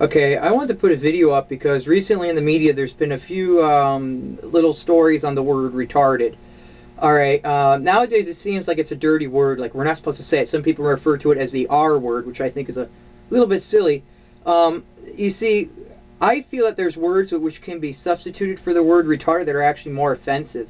Okay, I wanted to put a video up because recently in the media there's been a few little stories on the word retarded. All right, nowadays it seems like it's a dirty word, like we're not supposed to say it. Some people refer to it as the R word, which I think is a little bit silly. You see, I feel that there's words which can be substituted for the word retarded that are actually more offensive.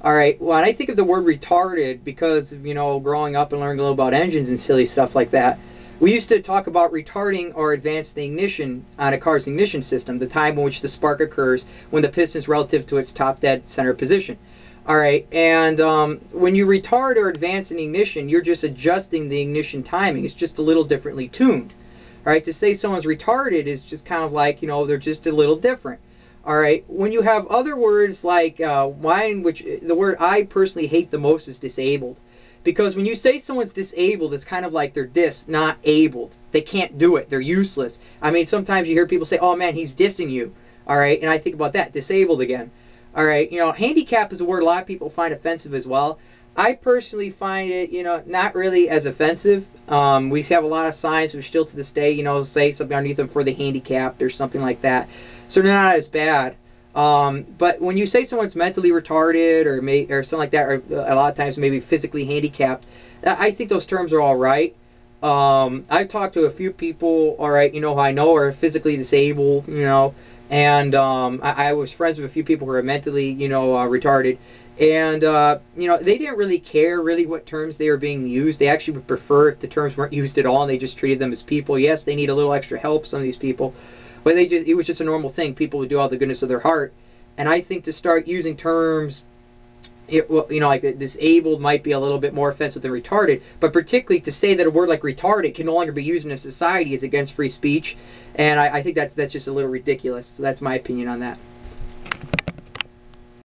All right, when I think of the word retarded, because, growing up and learning a little about engines and silly stuff like that, we used to talk about retarding or advancing the ignition on a car's ignition system, the time in which the spark occurs when the piston is relative to its top dead center position. All right, and when you retard or advance an ignition, you're just adjusting the ignition timing. It's just a little differently tuned. All right, to say someone's retarded is just kind of like, they're just a little different. All right, when you have other words like wine, which the word I personally hate the most is disabled. Because when you say someone's disabled, it's kind of like they're not abled. They can't do it. They're useless. I mean, sometimes you hear people say, oh man, he's dissing you. All right, and I think about that, disabled again. All right, handicap is a word a lot of people find offensive as well. I personally find it, not really as offensive. We have a lot of signs which still to this day, say something underneath them for the handicapped or something like that. So they're not as bad. But when you say someone's mentally retarded or something like that, or a lot of times maybe physically handicapped, I think those terms are all right. I've talked to a few people, all right, who I know are physically disabled, and I was friends with a few people who are mentally, retarded. And, they didn't really care really what terms they were being used. They actually would prefer if the terms weren't used at all and they just treated them as people. Yes, they need a little extra help, some of these people. But it was just a normal thing. People would do all the goodness of their heart. And I think to start using terms, like disabled might be a little bit more offensive than retarded. But particularly to say that a word like retarded can no longer be used in a society is against free speech. And I think that's just a little ridiculous. So that's my opinion on that.